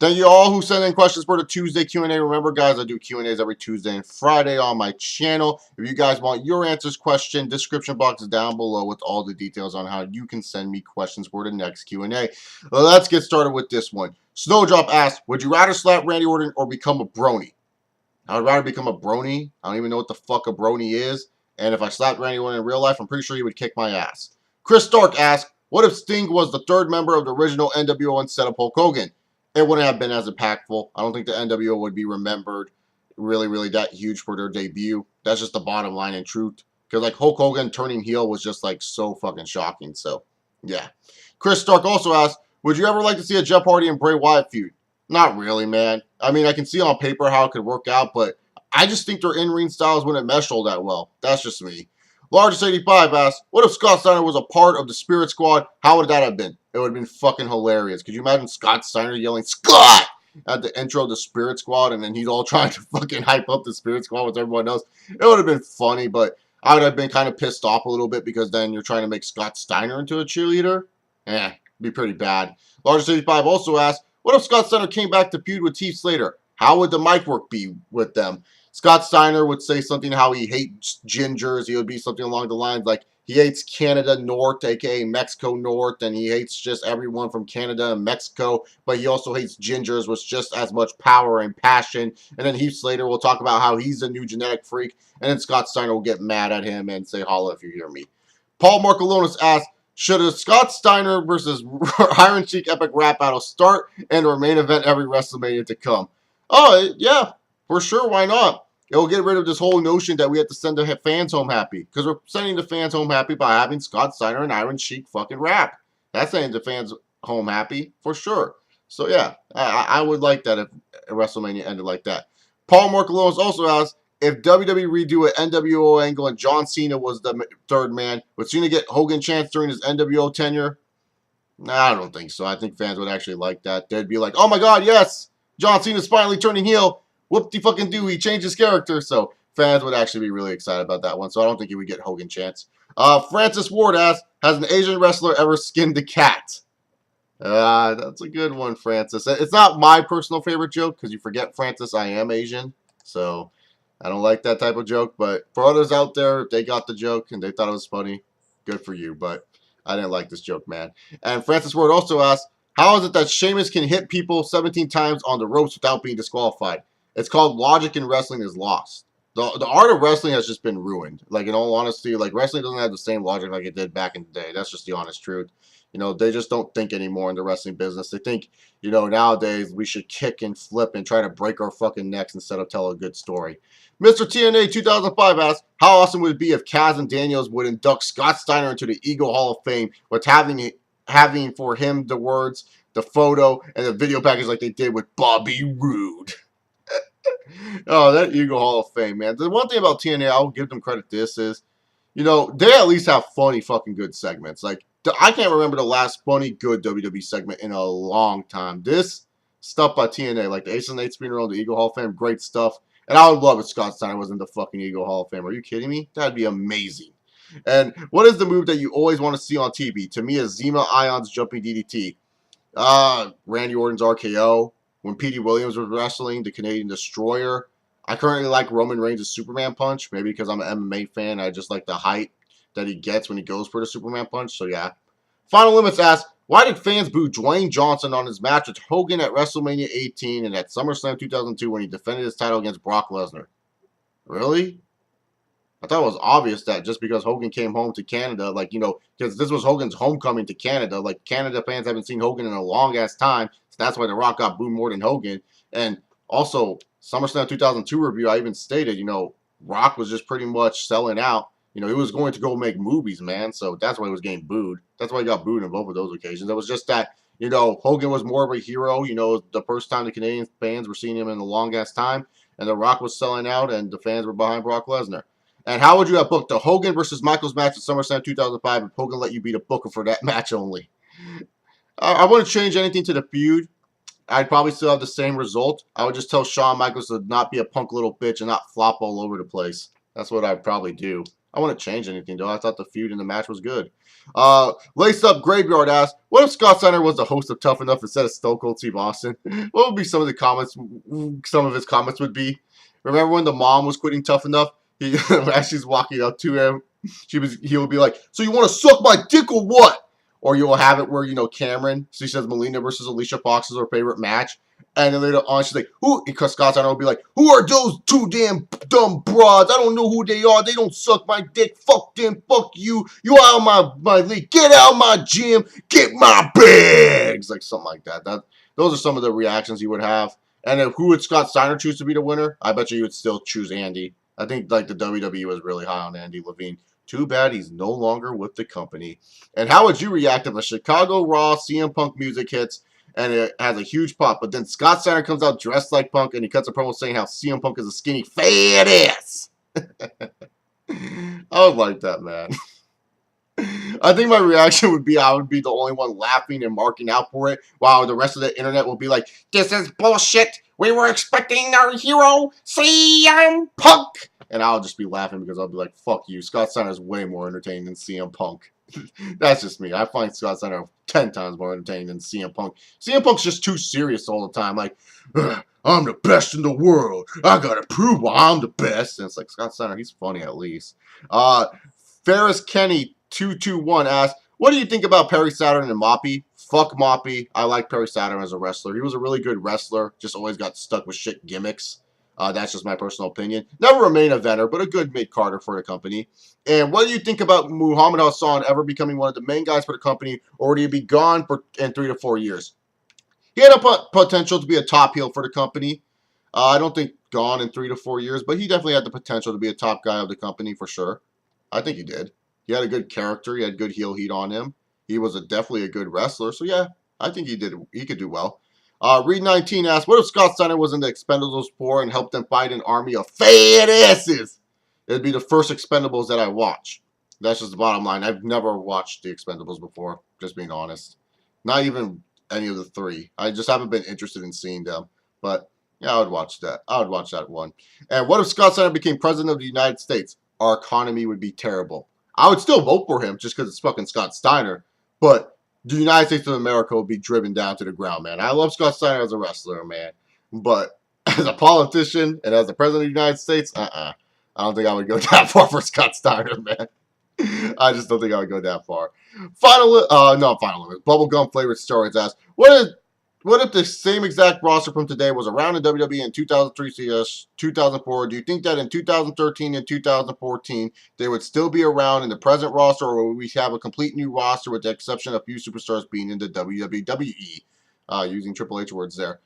Thank you all who sent in questions for the Tuesday Q&A. Remember, guys, I do Q&As every Tuesday and Friday on my channel. If you guys want your answers question, description box is down below with all the details on how you can send me questions for the next Q&A. Let's get started with this one. Snowdrop asks, would you rather slap Randy Orton or become a brony? I would rather become a brony. I don't even know what the fuck a brony is. And if I slapped Randy Orton in real life, I'm pretty sure he would kick my ass. Chris Stark asks, what if Sting was the third member of the original NWO instead of Hulk Hogan? It wouldn't have been as impactful. I don't think the NWO would be remembered really that huge for their debut. That's just the bottom line and truth. Because like Hulk Hogan turning heel was just like so fucking shocking. So yeah. Chris Stark also asked, would you ever like to see a Jeff Hardy and Bray Wyatt feud? Not really, man. I mean, I can see on paper how it could work out, but I just think their in-ring styles wouldn't mesh all that well. That's just me. Largest85 asks, what if Scott Steiner was a part of the Spirit Squad? How would that have been? It would have been fucking hilarious. Could you imagine Scott Steiner yelling, Scott! At the intro of the Spirit Squad, and then he's all trying to fucking hype up the Spirit Squad with everyone else? It would have been funny, but I would have been kind of pissed off a little bit because then you're trying to make Scott Steiner into a cheerleader? It'd be pretty bad. Largest85 also asks, what if Scott Steiner came back to feud with Heath Slater? How would the mic work be with them? Scott Steiner would say something how he hates gingers. He would be something along the lines like he hates Canada North, aka Mexico North, and he hates just everyone from Canada and Mexico, but he also hates gingers with just as much power and passion. And then Heath Slater will talk about how he's a new genetic freak, and then Scott Steiner will get mad at him and say, holla if you hear me. Paul Markalonis asks, should a Scott Steiner versus Iron Sheik epic rap battle start and or main event every WrestleMania to come? Oh, yeah, for sure, why not? It will get rid of this whole notion that we have to send the fans home happy. Because we're sending the fans home happy by having Scott Steiner and Iron Sheik fucking rap. That's sending the fans home happy, for sure. So yeah, I would like that if WrestleMania ended like that. Paul Markalonis also asks, if WWE redo an NWO angle and John Cena was the third man, would Cena get Hogan chance during his NWO tenure? Nah, I don't think so. I think fans would actually like that. They'd be like, oh my god, yes! John Cena's finally turning heel. Whoop-de-fucking-do, he changed his character. So fans would actually be really excited about that one. So I don't think he would get Hogan chance. Francis Ward asks, has an Asian wrestler ever skinned a cat? That's a good one, Francis. It's not my personal favorite joke because you forget, Francis, I am Asian. So I don't like that type of joke. But for others out there, if they got the joke and they thought it was funny, good for you. But I didn't like this joke, man. And Francis Ward also asks, how is it that Sheamus can hit people 17 times on the ropes without being disqualified? It's called logic in wrestling is lost. The art of wrestling has just been ruined. Like, in all honesty, like, wrestling doesn't have the same logic like it did back in the day. That's just the honest truth. You know, they just don't think anymore in the wrestling business. They think, you know, nowadays we should kick and flip and try to break our fucking necks instead of tell a good story. Mr. TNA 2005 asks, how awesome would it be if Kaz and Daniels would induct Scott Steiner into the Eagle Hall of Fame with having for him the words, the photo, and the video package like they did with Bobby Roode? Oh, that Eagle Hall of Fame, man. The one thing about TNA, I'll give them credit this is, you know, they at least have funny fucking good segments. Like, I can't remember the last funny good WWE segment in a long time. This stuff by TNA, like the Ace and Eight Spinner on the Eagle Hall of Fame, great stuff. And I would love if Scott Steiner was in the fucking Eagle Hall of Fame. Are you kidding me? That'd be amazing. And what is the move that you always want to see on TV? To me, is Zema Ion's jumping DDT. Randy Orton's RKO. When Petey Williams was wrestling, the Canadian Destroyer. I currently like Roman Reigns' Superman Punch. Maybe because I'm an MMA fan. I just like the height that he gets when he goes for the Superman Punch. So, yeah. Final Limits asks, why did fans boo Dwayne Johnson on his match with Hogan at WrestleMania 18 and at SummerSlam 2002 when he defended his title against Brock Lesnar? Really? I thought it was obvious that just because Hogan came home to Canada, like, you know, because this was Hogan's homecoming to Canada. Like, Canada fans haven't seen Hogan in a long-ass time. So that's why The Rock got booed more than Hogan. And also, SummerSlam 2002 review, I even stated, you know, Rock was just pretty much selling out. You know, he was going to go make movies, man. So that's why he was getting booed. That's why he got booed on both of those occasions. It was just that, you know, Hogan was more of a hero. You know, the first time the Canadian fans were seeing him in a long-ass time. And The Rock was selling out, and the fans were behind Brock Lesnar. And how would you have booked the Hogan versus Michaels match at SummerSlam 2005 if Hogan let you be the booker for that match only? I wouldn't change anything to the feud. I'd probably still have the same result. I would just tell Shawn Michaels to not be a punk little bitch and not flop all over the place. That's what I'd probably do. I wouldn't change anything, though. I thought the feud in the match was good. Laced Up Graveyard asks, what if Scott Steiner was the host of Tough Enough instead of Stone Cold Steve Austin? What would be some of the comments, some of his comments would be? Remember when the mom was quitting Tough Enough? As she's walking up to him, he would be like, so you want to suck my dick or what? Or you'll have it where, Cameron, she says Melina versus Alicia Fox is her favorite match. And then later on, she's like, who? Because Scott Steiner will be like, who are those two damn dumb broads? I don't know who they are. They don't suck my dick. Fuck them. Fuck you. You out of my league. Get out of my gym. Get my bags. Like something like that. Those are some of the reactions he would have. And who would Scott Steiner choose to be the winner? I bet you would still choose Andy. I think like the WWE was really high on Andy Levine. Too bad he's no longer with the company. And how would you react if a Chicago Raw CM Punk music hits and it has a huge pop, but then Scott Steiner comes out dressed like Punk and he cuts a promo saying how CM Punk is a skinny fat ass? I would like that, man. I think my reaction would be I would be the only one laughing and marking out for it, while the rest of the internet will be like, this is bullshit. We were expecting our hero, CM Punk. And I'll just be laughing because I'll be like, fuck you. Scott Steiner is way more entertaining than CM Punk. That's just me. I find Scott Steiner 10 times more entertaining than CM Punk. CM Punk's just too serious all the time. Like, I'm the best in the world. I gotta prove why I'm the best. And it's like, Scott Steiner, he's funny at least. Ferris Kenny 221 asks, what do you think about Perry Saturn and Moppy? Fuck Moppy. I like Perry Saturn as a wrestler. He was a really good wrestler. Just always got stuck with shit gimmicks. That's just my personal opinion. Never a main eventer, but a good mid-carder for the company. And what do you think about Muhammad Hassan ever becoming one of the main guys for the company, or would he be gone in 3 to 4 years? He had a potential to be a top heel for the company. I don't think gone in 3 to 4 years, but he definitely had the potential to be a top guy of the company for sure. I think he did. He had a good character. He had good heel heat on him. He was definitely a good wrestler. So yeah, I think he could do well. Reed19 asks, what if Scott Steiner was in the Expendables 4 and helped them fight an army of fat asses? It'd be the first Expendables that I watch. That's just the bottom line. I've never watched the Expendables before, just being honest. Not even any of the 3. I just haven't been interested in seeing them. But yeah, I would watch that. I would watch that one. And what if Scott Steiner became president of the United States? Our economy would be terrible. I would still vote for him just because it's fucking Scott Steiner. But the United States of America will be driven down to the ground, man. I love Scott Steiner as a wrestler, man. But as a politician and as the president of the United States, I don't think I would go that far for Scott Steiner, man. I just don't think I would go that far. Final limit. Bubblegum flavored steroids asks, what if the same exact roster from today was around in WWE in 2003-2004? Do you think that in 2013 and 2014 they would still be around in the present roster, or would we have a complete new roster with the exception of a few superstars being in the WWE? Using Triple H words there.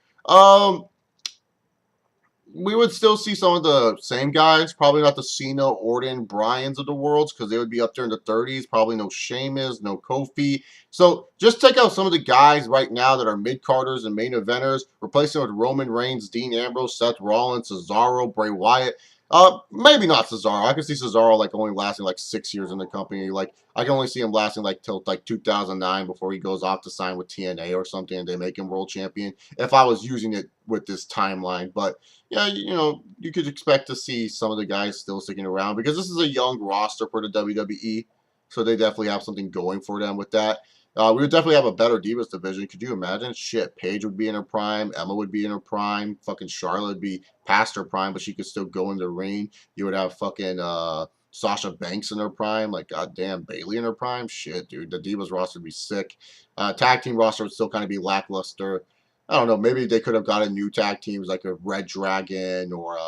We would still see some of the same guys. Probably not the Cena, Orton, Bryans of the worlds, because they would be up there in the 30s. Probably no Sheamus, no Kofi. So just take out some of the guys right now that are mid-carders and main eventers. Replace them with Roman Reigns, Dean Ambrose, Seth Rollins, Cesaro, Bray Wyatt. Maybe not Cesaro. I can see Cesaro like only lasting like 6 years in the company. Like I can only see him lasting like till like 2009 before he goes off to sign with TNA or something and they make him world champion. If I was using it with this timeline, but yeah, you could expect to see some of the guys still sticking around because this is a young roster for the WWE, so they definitely have something going for them with that. We would definitely have a better Divas division. Could you imagine? Shit, Paige would be in her prime. Emma would be in her prime. Fucking Charlotte would be past her prime, but she could still go in the ring. You would have fucking Sasha Banks in her prime. Like, goddamn, Bayley in her prime. Shit, dude. The Divas roster would be sick. Tag team roster would still kind of be lackluster. I don't know. Maybe they could have gotten new tag teams like a Red Dragon or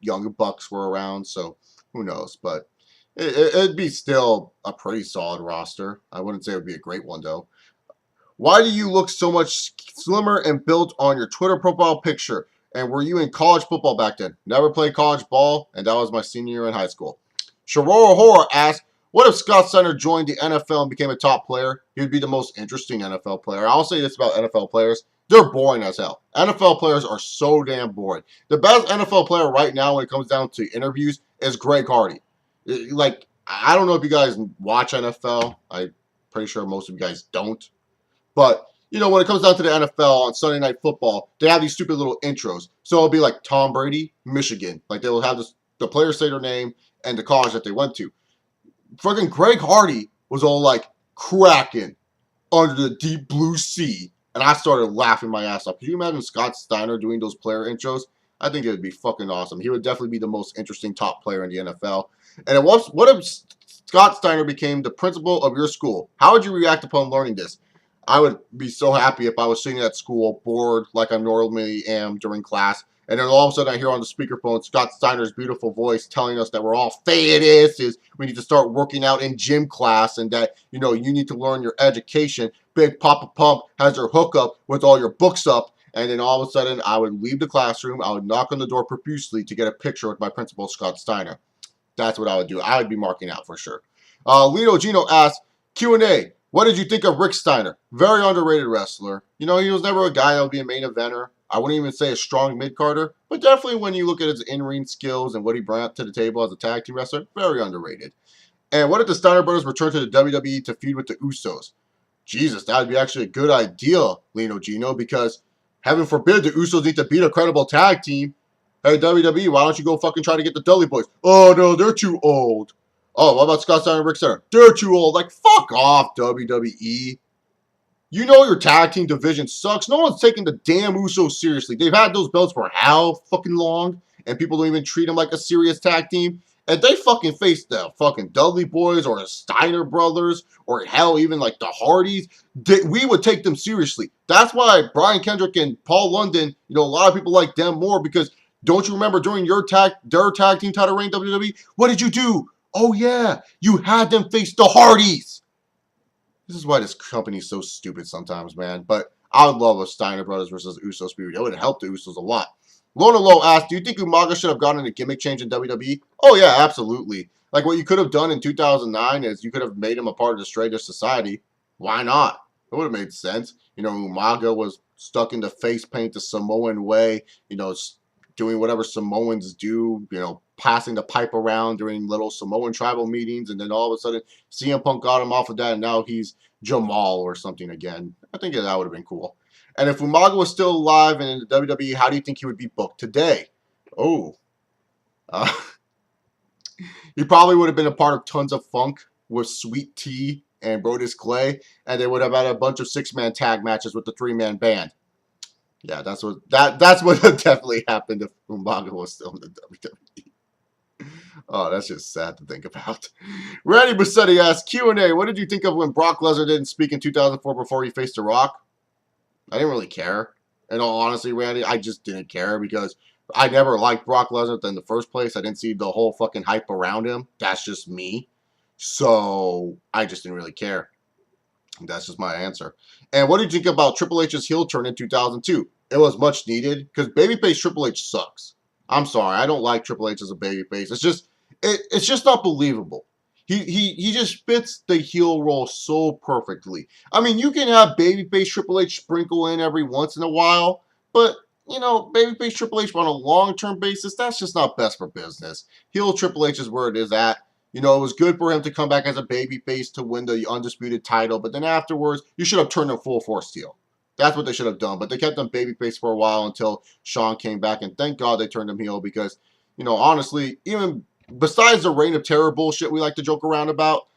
Young Bucks were around. So, who knows? But it'd be still a pretty solid roster. I wouldn't say it would be a great one, though. Why do you look so much slimmer and built on your Twitter profile picture? And were you in college football back then? Never played college ball, and that was my senior year in high school. Sharora Horror asks, what if Scott Steiner joined the NFL and became a top player? He would be the most interesting NFL player. I'll say this about NFL players. They're boring as hell. NFL players are so damn boring. The best NFL player right now when it comes down to interviews is Greg Hardy. Like, I don't know if you guys watch NFL. I'm pretty sure most of you guys don't. But, when it comes down to the NFL on Sunday Night Football, they have these stupid little intros. So it'll be like Tom Brady, Michigan. Like, they will have the players say their name and the college that they went to. Fucking Greg Hardy was all like cracking under the deep blue sea. And I started laughing my ass off. Could you imagine Scott Steiner doing those player intros? I think it would be fucking awesome. He would definitely be the most interesting top player in the NFL. And what if Scott Steiner became the principal of your school? How would you react upon learning this? I would be so happy if I was sitting at school, bored like I normally am during class, and then all of a sudden I hear on the speakerphone Scott Steiner's beautiful voice telling us that we're all fetuses. We need to start working out in gym class, and that, you know, you need to learn your education. Big Papa Pump has her hookup with all your books up. And then all of a sudden, I would leave the classroom. I would knock on the door profusely to get a picture with my principal, Scott Steiner. That's what I would do. I would be marking out for sure. Lito Gino asks, Q&A, what did you think of Rick Steiner? Very underrated wrestler. You know, he was never a guy that would be a main eventer. I wouldn't even say a strong mid-carder, but definitely when you look at his in-ring skills and what he brought to the table as a tag team wrestler, very underrated. And what if the Steiner brothers return to the WWE to feud with the Usos? Jesus, that would be actually a good idea, Lino Gino, because heaven forbid the Usos need to beat a credible tag team. Hey, WWE, why don't you go fucking try to get the Dudley Boys? Oh, no, they're too old. Oh, what about Scott Steiner and Rick Steiner? They're too old. Like, fuck off, WWE. You know your tag team division sucks. No one's taking the damn Usos seriously. They've had those belts for how fucking long? And people don't even treat them like a serious tag team. And they fucking face the fucking Dudley Boys or the Steiner brothers or hell, even like the Hardys. We would take them seriously. That's why Brian Kendrick and Paul London, you know, a lot of people like them more because don't you remember during their tag team title reign WWE? What did you do? Oh yeah, you had them face the Hardys. This is why this company is so stupid sometimes, man. But I would love a Steiner Brothers versus Usos feud. It would help the Usos a lot. Lona Low asked, do you think Umaga should have gotten a gimmick change in WWE? Oh, yeah, absolutely. Like what you could have done in 2009 is you could have made him a part of the Straightest Society. Why not? It would have made sense. You know, Umaga was stuck in the face paint the Samoan way, you know, doing whatever Samoans do, you know, passing the pipe around during little Samoan tribal meetings, and then all of a sudden CM Punk got him off of that, and now he's Jamal or something again. I think that would have been cool. And if Umaga was still alive and in the WWE, how do you think he would be booked today? Oh, uh, he probably would have been a part of Tons of Funk with Sweet Tea and Brodus Clay, and they would have had a bunch of six-man tag matches with the three-man band. Yeah, that's what definitely happened if Umaga was still in the WWE. Oh, that's just sad to think about. Randy Bassetti asks, Q&A, what did you think of when Brock Lesnar didn't speak in 2004 before he faced The Rock? I didn't really care. In all honesty, Randy, I just didn't care because I never liked Brock Lesnar in the first place. I didn't see the whole fucking hype around him. That's just me. So I just didn't really care. That's just my answer. And what did you think about Triple H's heel turn in 2002? It was much needed because babyface Triple H sucks. I'm sorry, I don't like Triple H as a babyface. It's just not believable. He just fits the heel role so perfectly. I mean, you can have babyface Triple H sprinkle in every once in a while, but you know, babyface Triple H on a long-term basis, that's just not best for business. Heel Triple H is where it is at. You know, it was good for him to come back as a babyface to win the undisputed title, but then afterwards, you should have turned him full force heel. That's what they should have done. But they kept him babyface for a while until Shawn came back, and thank God they turned him heel because, you know, honestly, even besides the Reign of Terror bullshit we like to joke around about,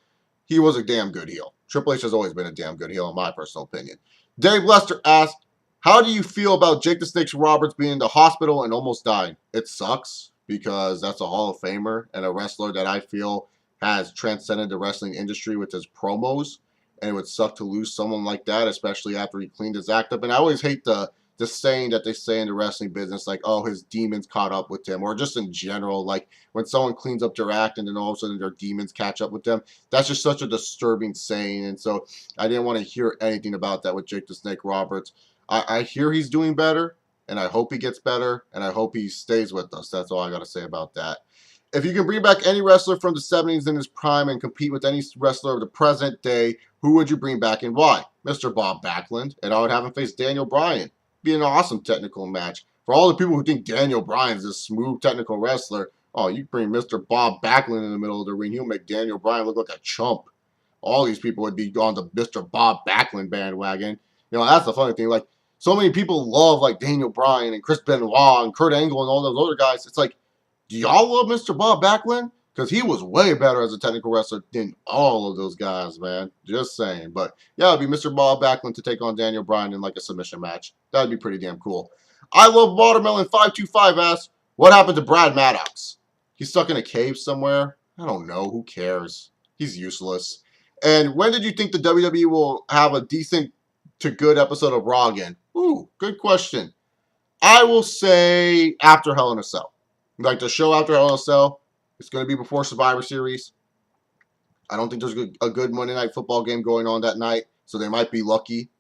he was a damn good heel. Triple H has always been a damn good heel, in my personal opinion. Dave Lester asked, how do you feel about Jake the Snake Roberts being in the hospital and almost dying? It sucks because that's a Hall of Famer and a wrestler that I feel has transcended the wrestling industry with his promos. And it would suck to lose someone like that, especially after he cleaned his act up. And I always hate the saying that they say in the wrestling business, like, oh, his demons caught up with him, or just in general, like when someone cleans up their act and then all of a sudden their demons catch up with them. That's just such a disturbing saying. And so I didn't want to hear anything about that with Jake the Snake Roberts. I hear he's doing better, and I hope he gets better, and I hope he stays with us. That's all I got to say about that. If you can bring back any wrestler from the 70s in his prime and compete with any wrestler of the present day, who would you bring back and why? Mr. Bob Backlund, and I would have him face Daniel Bryan. Be an awesome technical match. For all the people who think Daniel Bryan's a smooth technical wrestler, oh, you bring Mr. Bob Backlund in the middle of the ring, he'll make Daniel Bryan look like a chump. All these people would be on the Mr. Bob Backlund bandwagon. You know, that's the funny thing. Like, so many people love, like, Daniel Bryan and Chris Benoit and Kurt Angle and all those other guys. It's like, do y'all love Mr. Bob Backlund? Because he was way better as a technical wrestler than all of those guys, man. Just saying. But yeah, it'd be Mr. Bob Backlund to take on Daniel Bryan in like a submission match. That'd be pretty damn cool. I love Watermelon 525 asks, what happened to Brad Maddox? He's stuck in a cave somewhere? I don't know. Who cares? He's useless. And when did you think the WWE will have a decent to good episode of Raw again? Ooh, good question. I will say after Hell in a Cell. Like the show after Hell in a Cell, it's going to be before Survivor Series. I don't think there's a good Monday Night Football game going on that night, so they might be lucky.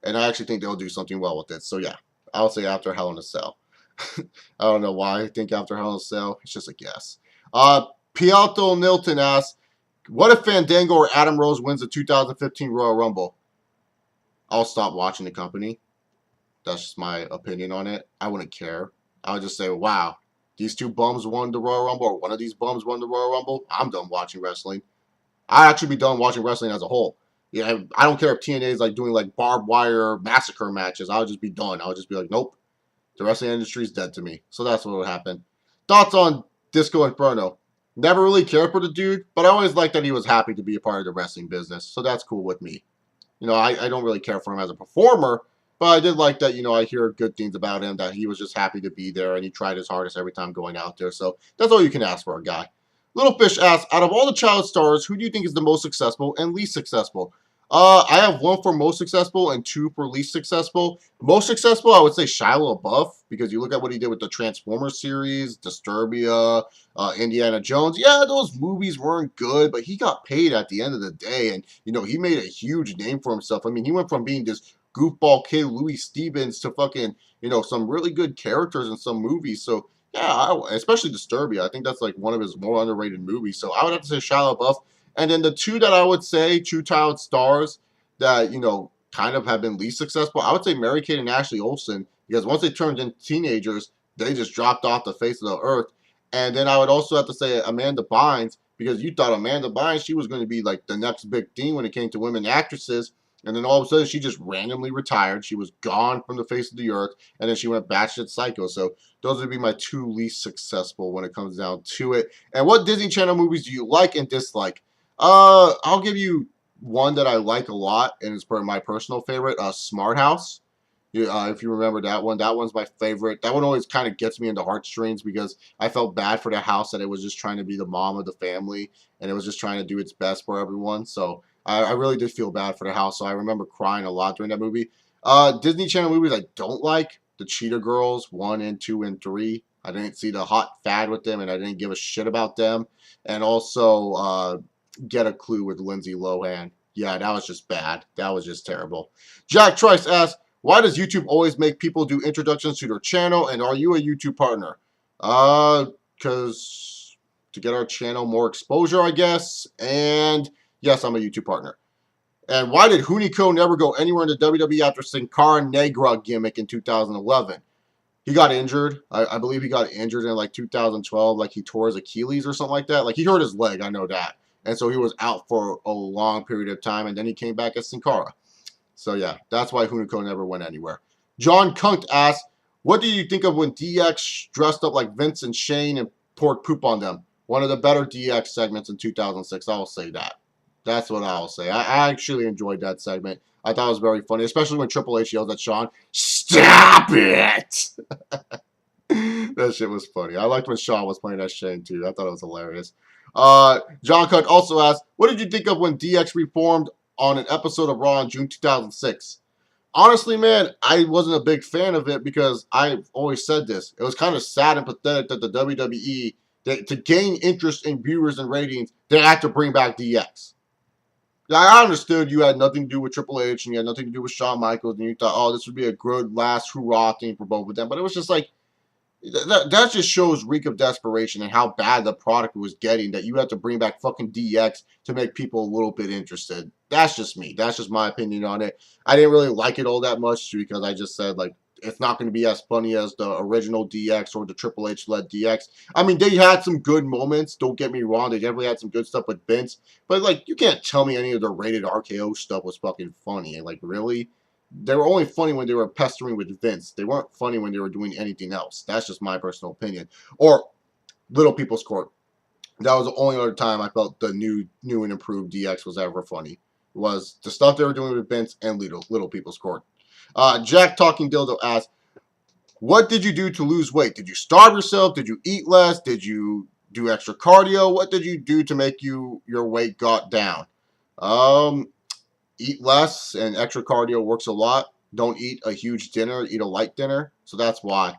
And I actually think they'll do something well with it. So yeah, I'll say after Hell in a Cell. I don't know why I think after Hell in a Cell. It's just a guess. Pialto Nilton asks, what if Fandango or Adam Rose wins the 2015 Royal Rumble? I'll stop watching the company. That's just my opinion on it. I wouldn't care. I would just say, wow, these two bums won the Royal Rumble, or one of these bums won the Royal Rumble. I'm done watching wrestling. I'd actually be done watching wrestling as a whole. Yeah, I don't care if TNA is like doing like barbed wire massacre matches. I would just be done. I would just be like, nope, the wrestling industry is dead to me. So that's what would happen. Thoughts on Disco Inferno? Never really cared for the dude, but I always liked that he was happy to be a part of the wrestling business. So that's cool with me. You know, I don't really care for him as a performer, but I did like that, you know, I hear good things about him, that he was just happy to be there and he tried his hardest every time going out there. So that's all you can ask for a guy. Little Fish asks, out of all the child stars, who do you think is the most successful and least successful? I have one for most successful and two for least successful. Most successful, I would say Shia LaBeouf, because you look at what he did with the Transformers series, Disturbia, Indiana Jones. Yeah, those movies weren't good, but he got paid at the end of the day, and you know he made a huge name for himself. I mean, he went from being this goofball kid, Louis Stevens, to fucking some really good characters in some movies. So yeah, especially Disturbia. I think that's like one of his more underrated movies. So I would have to say Shia LaBeouf. And then the two that I would say, two child stars that, kind of have been least successful, I would say Mary-Kate and Ashley Olsen, because once they turned into teenagers, they just dropped off the face of the earth. And then I would also have to say Amanda Bynes, because you thought Amanda Bynes, she was going to be like the next big thing when it came to women actresses. And then all of a sudden, she just randomly retired. She was gone from the face of the earth, and then she went batshit psycho. So those would be my two least successful when it comes down to it. And what Disney Channel movies do you like and dislike? I'll give you one that I like a lot, and it's my personal favorite, Smart House. If you remember that one's my favorite. That one always kind of gets me into heartstrings because I felt bad for the house that it was just trying to be the mom of the family, and it was just trying to do its best for everyone. So I really did feel bad for the house. So I remember crying a lot during that movie. Disney Channel movies I don't like, the Cheetah Girls 1 and 2 and 3. I didn't see the hot fad with them, and I didn't give a shit about them. And also Get a Clue with Lindsay Lohan. Yeah, that was just bad. That was just terrible. Jack Trice asks, why does YouTube always make people do introductions to their channel, and are you a YouTube partner? Because to get our channel more exposure, I guess. And yes, I'm a YouTube partner. And why did Hunico never go anywhere in the WWE after Sin Cara Negra gimmick in 2011? He got injured. I believe he got injured in like 2012. Like he tore his Achilles or something like that. Like he hurt his leg. I know that. And so he was out for a long period of time. And then he came back as Sin Cara. So yeah, that's why Hunico never went anywhere. John Kunt asks, what do you think of when DX dressed up like Vince and Shane and poured poop on them? One of the better DX segments in 2006. I'll say that. That's what I'll say. I actually enjoyed that segment. I thought it was very funny, especially when Triple H yelled at Shawn, "Stop it!" That shit was funny. I liked when Shawn was playing that Shane too. I thought it was hilarious. John Cook also asked, what did you think of when DX reformed on an episode of Raw in June 2006? Honestly, man, I wasn't a big fan of it because I've always said this. It was kind of sad and pathetic that the WWE, to gain interest in viewers and ratings, they had to bring back DX. I understood you had nothing to do with Triple H and you had nothing to do with Shawn Michaels, and you thought, oh, this would be a good last hurrah thing for both of them. But it was just like, that just shows reek of desperation and how bad the product was getting, that you had to bring back fucking DX to make people a little bit interested. That's just me. That's just my opinion on it. I didn't really like it all that much because I just said, like, it's not going to be as funny as the original DX or the Triple H-led DX. I mean, they had some good moments. Don't get me wrong. They definitely had some good stuff with Vince. But, like, you can't tell me any of the rated RKO stuff was fucking funny. And, like, really? They were only funny when they were pestering with Vince. They weren't funny when they were doing anything else. That's just my personal opinion. Or Little People's Court. That was the only other time I felt the new and improved DX was ever funny. Was the stuff they were doing with Vince and Little People's Court. Jack Talking Dildo asked, what did you do to lose weight? Did you starve yourself? Did you eat less? Did you do extra cardio? What did you do to make your weight got down? Eat less, and extra cardio works a lot. Don't eat a huge dinner. Eat a light dinner. So that's why.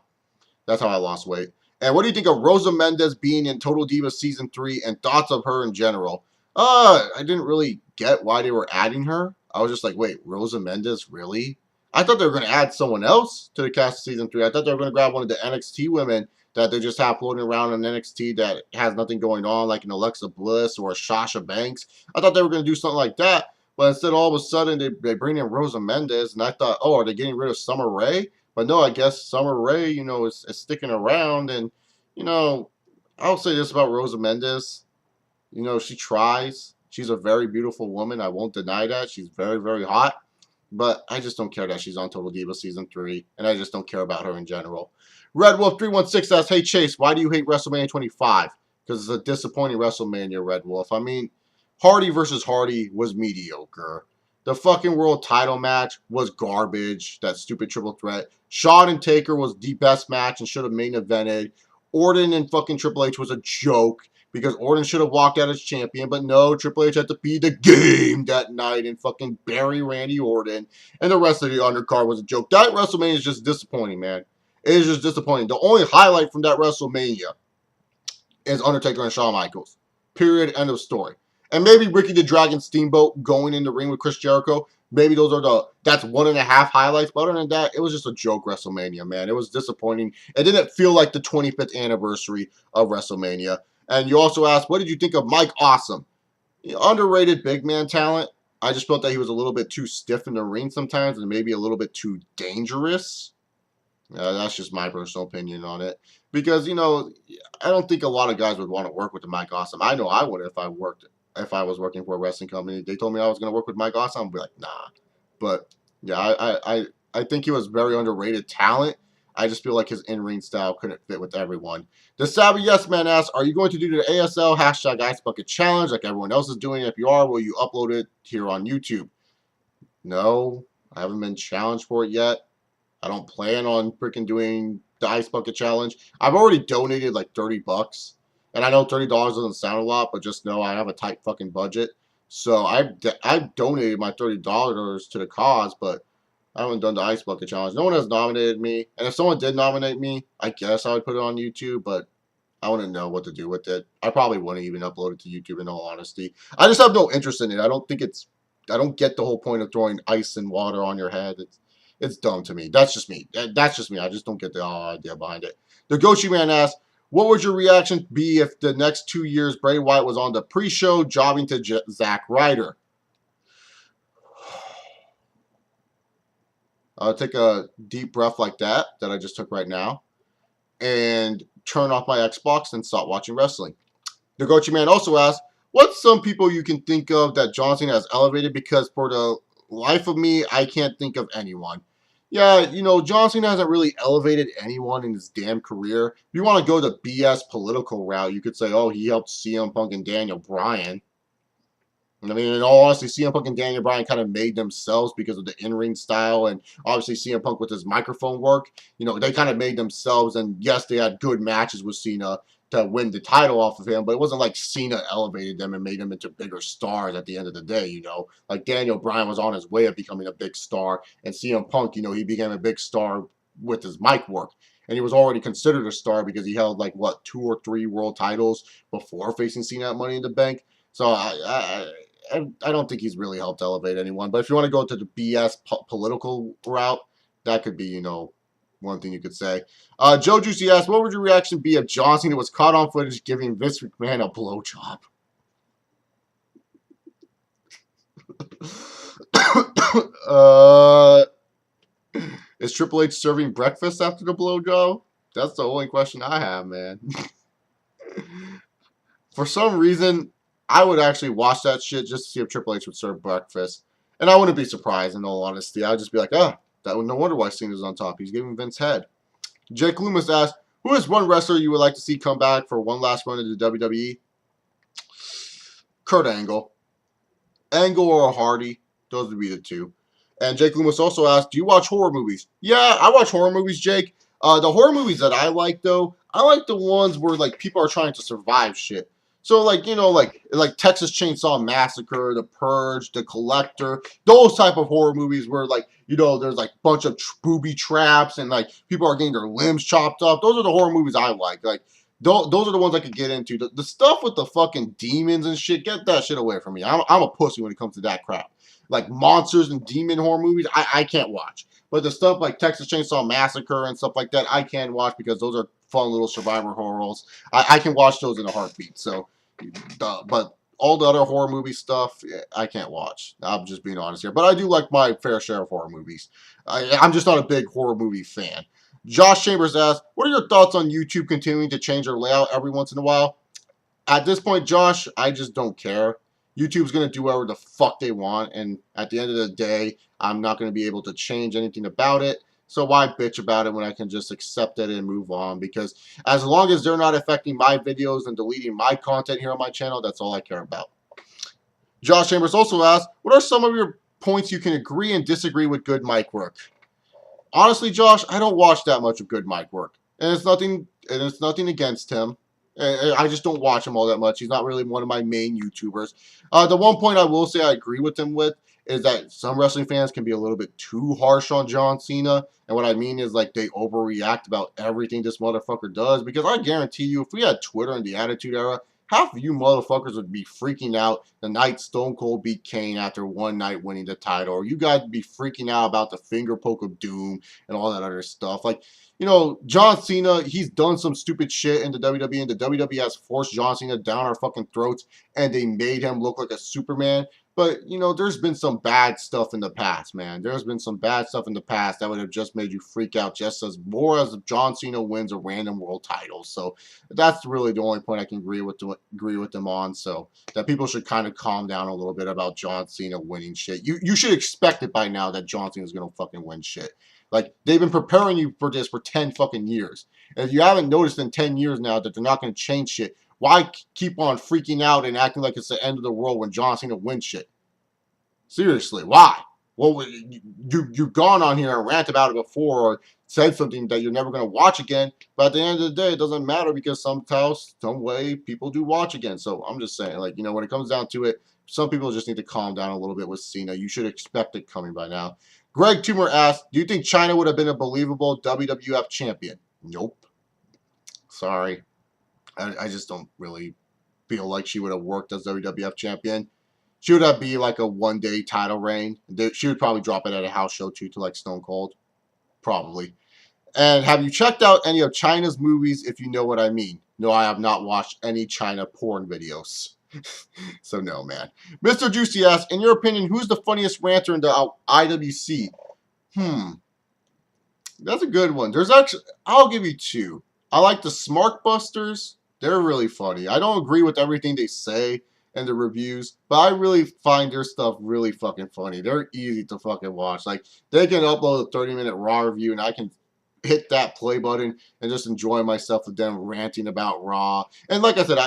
That's how I lost weight. And what do you think of Rosa Mendez being in Total Divas Season 3 and thoughts of her in general? I didn't really get why they were adding her. I was just like, wait, Rosa Mendez, really? I thought they were going to add someone else to the cast of Season 3. I thought they were going to grab one of the NXT women that they just have floating around in NXT that has nothing going on, like an Alexa Bliss or a Sasha Banks. I thought they were going to do something like that. But instead, all of a sudden, they bring in Rosa Mendez, and I thought, oh, are they getting rid of Summer Rae? But no, I guess Summer Rae, is sticking around. And, I'll say this about Rosa Mendez. She tries. She's a very beautiful woman. I won't deny that. She's very, very hot. But I just don't care that she's on Total Divas Season 3. And I just don't care about her in general. Red Wolf 316 asks, hey, Chase, why do you hate WrestleMania 25? Because it's a disappointing WrestleMania, Red Wolf. I mean, Hardy versus Hardy was mediocre. The fucking world title match was garbage. That stupid triple threat. Shawn and Taker was the best match and should have main evented. Orton and fucking Triple H was a joke because Orton should have walked out as champion, but no, Triple H had to be the game that night and fucking bury Randy Orton. And the rest of the undercard was a joke. That WrestleMania is just disappointing, man. It is just disappointing. The only highlight from that WrestleMania is Undertaker and Shawn Michaels. Period. End of story. And maybe Ricky the Dragon Steamboat going in the ring with Chris Jericho. Maybe that's 1.5 highlights. But other than that, it was just a joke WrestleMania, man. It was disappointing. It didn't feel like the 25th anniversary of WrestleMania. And you also asked, what did you think of Mike Awesome? Underrated big man talent. I just felt that he was a little bit too stiff in the ring sometimes and maybe a little bit too dangerous. That's just my personal opinion on it. Because, I don't think a lot of guys would want to work with Mike Awesome. I know I would if I was working for a wrestling company. They told me I was going to work with Mike Awesome, I'd be like, nah. But yeah, I think he was very underrated talent. I just feel like his in-ring style couldn't fit with everyone. The Savvy Yes Man asks, are you going to do the ASL hashtag Ice Bucket Challenge like everyone else is doing? If you are, will you upload it here on YouTube? No, I haven't been challenged for it yet. I don't plan on freaking doing the Ice Bucket Challenge. I've already donated like $30. And I know $30 doesn't sound a lot, but just know I have a tight fucking budget. So I've donated my $30 to the cause, but I haven't done the Ice Bucket Challenge. No one has nominated me. And if someone did nominate me, I guess I would put it on YouTube, but I wouldn't know what to do with it. I probably wouldn't even upload it to YouTube in all honesty. I just have no interest in it. I don't get the whole point of throwing ice and water on your head. It's dumb to me. That's just me. That's just me. I just don't get the idea behind it. The Gochi Man asks, what would your reaction be if the next 2 years Bray Wyatt was on the pre-show jobbing to Zack Ryder? I'll take a deep breath like that I just took right now and turn off my Xbox and stop watching wrestling. The Gochi Man also asks, what's some people you can think of that John Cena has elevated? Because for the life of me, I can't think of anyone. Yeah, John Cena hasn't really elevated anyone in his damn career. If you want to go the BS political route, you could say, oh, he helped CM Punk and Daniel Bryan. I mean, in all honesty, CM Punk and Daniel Bryan kind of made themselves because of the in-ring style, and obviously CM Punk with his microphone work. They kind of made themselves, and yes, they had good matches with Cena to win the title off of him, but it wasn't like Cena elevated them and made them into bigger stars at the end of the day, Like Daniel Bryan was on his way of becoming a big star, and CM Punk, he became a big star with his mic work. And he was already considered a star because he held, 2 or 3 world titles before facing Cena at Money in the Bank. So I don't think he's really helped elevate anyone. But if you want to go to the BS political route, that could be, one thing you could say. Joe Juicy asked, what would your reaction be if John Cena was caught on footage giving Vince McMahon a blowjob? Is Triple H serving breakfast after the blowjob? That's the only question I have, man. For some reason, I would actually watch that shit just to see if Triple H would serve breakfast. And I wouldn't be surprised, in all honesty. I'd just be like, no wonder why Cena's on top. He's giving Vince head. Jake Loomis asked, who is one wrestler you would like to see come back for one last run in the WWE? Kurt Angle. Angle or Hardy. Those would be the two. And Jake Loomis also asked, do you watch horror movies? Yeah, I watch horror movies, Jake. The horror movies that I like, though, I like the ones where, like, people are trying to survive shit. So, like, you know, like Texas Chainsaw Massacre, The Purge, The Collector, those type of horror movies where, like, you know, there's, like, a bunch of booby traps and, like, people are getting their limbs chopped off. Those are the horror movies I like. Like, those are the ones I could get into. The stuff with the fucking demons and shit, get that shit away from me. I'm a pussy when it comes to that crap. Like monsters and demon horror movies, I can't watch. But the stuff like Texas Chainsaw Massacre and stuff like that, I can watch because those are fun little survivor horrors. I can watch those in a heartbeat. So, but all the other horror movie stuff, I can't watch. I'm just being honest here. But I do like my fair share of horror movies. I'm just not a big horror movie fan. Josh Chambers asks, what are your thoughts on YouTube continuing to change their layout every once in a while? At this point, Josh, I just don't care. YouTube's going to do whatever the fuck they want, and at the end of the day, I'm not going to be able to change anything about it. So why bitch about it when I can just accept it and move on? Because as long as they're not affecting my videos and deleting my content here on my channel, that's all I care about. Josh Chambers also asked, what are some of your points you can agree and disagree with good mic work? Honestly, Josh, I don't watch that much of good mic work, and it's nothing against him. I just don't watch him all that much. He's not really one of my main YouTubers. The one point I will say I agree with him with is that some wrestling fans can be a little bit too harsh on John Cena. And what I mean is, like, they overreact about everything this motherfucker does. Because I guarantee you, if we had Twitter in the Attitude Era, half of you motherfuckers would be freaking out the night Stone Cold beat Kane after one night winning the title. Or you guys would be freaking out about the finger poke of doom and all that other stuff. Like, you know, John Cena, he's done some stupid shit in the WWE, and the WWE has forced John Cena down our fucking throats, and they made him look like a Superman. But, you know, there's been some bad stuff in the past, man. There's been some bad stuff in the past that would have just made you freak out just as more as John Cena wins a random world title. So that's really the only point I can agree with them on. So that people should kind of calm down a little bit about John Cena winning shit. You should expect it by now that John Cena's going to fucking win shit. Like, they've been preparing you for this for 10 fucking years. And if you haven't noticed in 10 years now that they're not going to change shit, why keep on freaking out and acting like it's the end of the world when John Cena wins shit? Seriously, why? Well, you've gone on here and ranted about it before or said something that you're never going to watch again. But at the end of the day, it doesn't matter because somehow, some way, people do watch again. So I'm just saying, like, you know, when it comes down to it, some people just need to calm down a little bit with Cena. You should expect it coming by now. Greg Toomer asked, do you think Chyna would have been a believable WWF champion? Nope. Sorry. I just don't really feel like she would have worked as WWF champion. She would have be like a one-day title reign. She would probably drop it at a house show too to like Stone Cold. Probably. And have you checked out any of Chyna's movies, if you know what I mean? No, I have not watched any Chyna porn videos. So no, man. Mr. Juicy asks, in your opinion, who's the funniest ranter in the IWC? That's a good one. There's actually, I'll give you two. I like the Smart Busters. They're really funny. I don't agree with everything they say in the reviews, but I really find their stuff really fucking funny. They're easy to fucking watch. Like, they can upload a 30-minute Raw review, and I can hit that play button and just enjoy myself with them ranting about Raw. And like I said,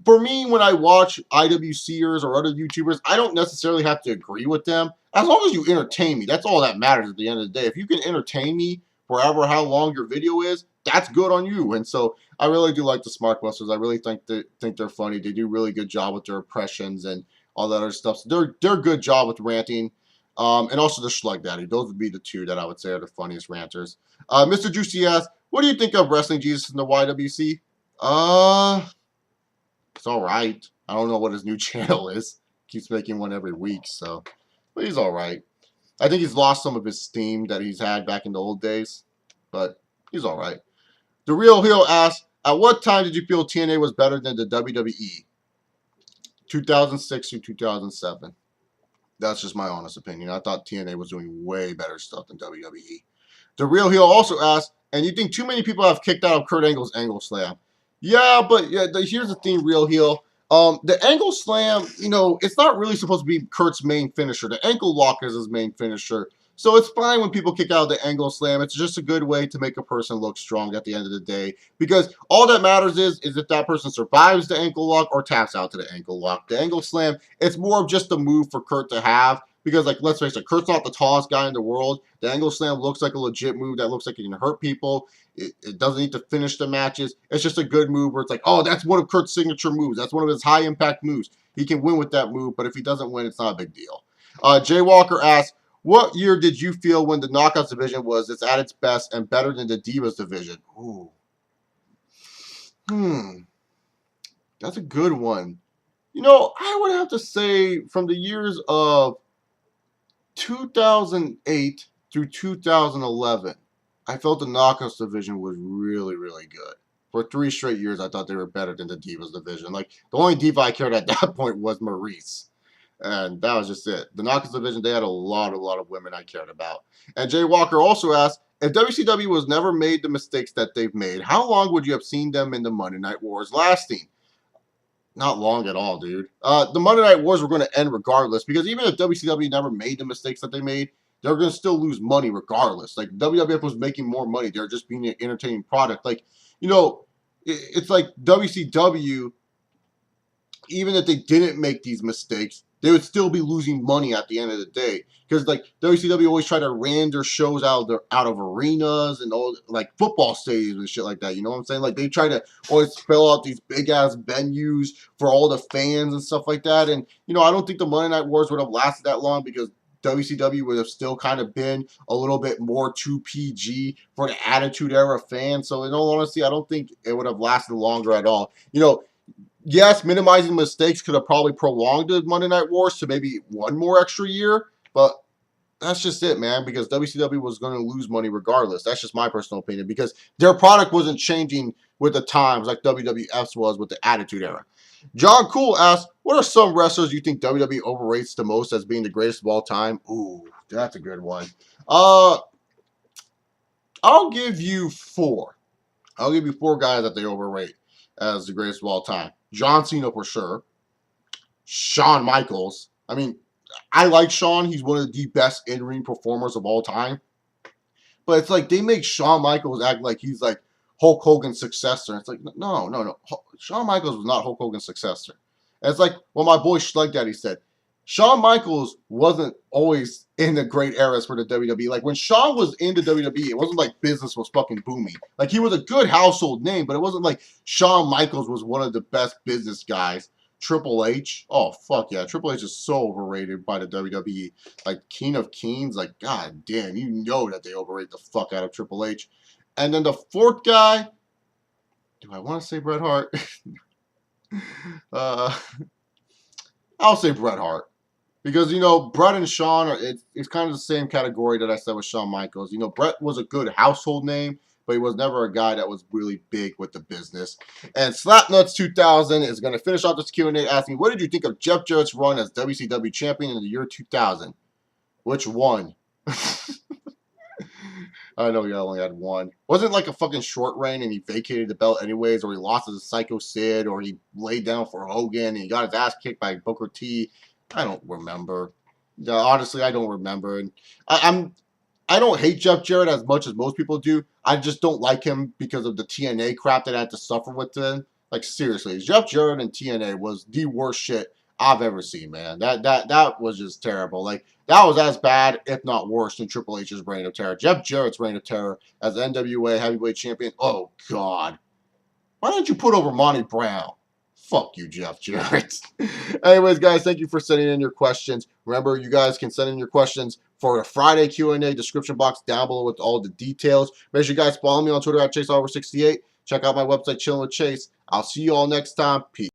for me, when I watch IWCers or other YouTubers, I don't necessarily have to agree with them. As long as you entertain me, that's all that matters at the end of the day. If you can entertain me forever how long your video is, that's good on you. And so I really do like the Smart Busters. I really think they're funny. They do a really good job with their impressions and all that other stuff. So they're a good job with ranting. And also the Schlug Daddy. Those would be the two that I would say are the funniest ranters. Mr. Juicy asks, what do you think of Wrestling Jesus in the YWC? It's all right. I don't know what his new channel is. Keeps making one every week, so. But he's all right. I think he's lost some of his steam that he's had back in the old days. But he's all right. The Real Heel asks, at what time did you feel TNA was better than the WWE? 2006 through 2007. That's just my honest opinion. I thought TNA was doing way better stuff than WWE. The Real Heel also asks, and you think too many people have kicked out of Kurt Angle's Angle Slam? Yeah, but here's the thing, Real Heel. The Angle Slam, you know, it's not really supposed to be Kurt's main finisher. The ankle lock is his main finisher. So it's fine when people kick out the angle slam. It's just a good way to make a person look strong at the end of the day. Because all that matters is if that person survives the ankle lock or taps out to the ankle lock. The angle slam, it's more of just a move for Kurt to have. Because, like, let's face it, Kurt's not the tallest guy in the world. The angle slam looks like a legit move that looks like it can hurt people. It doesn't need to finish the matches. It's just a good move where it's like, oh, that's one of Kurt's signature moves. That's one of his high-impact moves. He can win with that move, but if he doesn't win, it's not a big deal. Jay Walker asks, what year did you feel when the Knockouts division was at its best and better than the Divas division? Ooh. That's a good one. You know, I would have to say from the years of 2008 through 2011, I felt the Knockouts division was really, really good. For 3 straight years, I thought they were better than the Divas division. Like, the only diva I cared at that point was Maurice. And that was just it. The Knockouts division, they had a lot of women I cared about. And Jay Walker also asked, if WCW was never made the mistakes that they've made, how long would you have seen them in the Monday Night Wars lasting? Not long at all, dude. The Monday Night Wars were going to end regardless, because even if WCW never made the mistakes that they made, they're going to still lose money regardless. Like, WWF was making more money. They're just being an entertaining product. Like, you know, it's like WCW, even if they didn't make these mistakes, they would still be losing money at the end of the day. Because, like, WCW always try to ran their shows out of arenas and all, like, football stadiums and shit like that. You know what I'm saying? Like, they try to always fill out these big-ass venues for all the fans and stuff like that. And, you know, I don't think the Monday Night Wars would have lasted that long because WCW would have still kind of been a little bit more too PG for the Attitude Era fans. So, in all honesty, I don't think it would have lasted longer at all. You know, yes, minimizing mistakes could have probably prolonged the Monday Night Wars to maybe one more extra year, but that's just it, man, because WCW was going to lose money regardless. That's just my personal opinion, because their product wasn't changing with the times like WWF's was with the Attitude Era. John Cool asks, what are some wrestlers you think WWE overrates the most as being the greatest of all time? Ooh, that's a good one. I'll give you 4. I'll give you 4 guys that they overrate as the greatest of all time. John Cena for sure. Shawn Michaels. I mean, I like Shawn. He's one of the best in-ring performers of all time. But it's like they make Shawn Michaels act like he's like Hulk Hogan's successor. It's like, no. Shawn Michaels was not Hulk Hogan's successor. And it's like what my boy Schleg Daddy said. Shawn Michaels wasn't always in the great eras for the WWE. Like, when Shawn was in the WWE, it wasn't like business was fucking booming. Like, he was a good household name, but it wasn't like Shawn Michaels was one of the best business guys. Triple H, oh, fuck yeah. Triple H is so overrated by the WWE. Like, King of Kings, like, god damn, you know that they overrate the fuck out of Triple H. And then the 4th guy, do I want to say Bret Hart? I'll say Bret Hart. Because, you know, Bret and Shawn, it's kind of the same category that I said with Shawn Michaels. You know, Bret was a good household name, but he was never a guy that was really big with the business. And Slapnuts 2000 is going to finish off this Q&A asking, what did you think of Jeff Jarrett's run as WCW champion in the year 2000? Which one? I know he only had one. Wasn't like a fucking short reign and he vacated the belt anyways, or he lost to the Psycho Sid, or he laid down for Hogan and he got his ass kicked by Booker T. I don't remember. Honestly, I don't remember. And I don't hate Jeff Jarrett as much as most people do. I just don't like him because of the TNA crap that I had to suffer with him. Like, seriously, Jeff Jarrett and TNA was the worst shit I've ever seen, man. That was just terrible. Like, that was as bad, if not worse, than Triple H's reign of terror. Jeff Jarrett's reign of terror as NWA heavyweight champion. Oh, God. Why don't you put over Monty Brown? Fuck you, Jeff Jarrett. Anyways, guys, thank you for sending in your questions. Remember, you guys can send in your questions for a Friday Q&A description box down below with all the details. Make sure you guys follow me on Twitter at ChaseOver68. Check out my website, Chillin' with Chase. I'll see you all next time. Peace.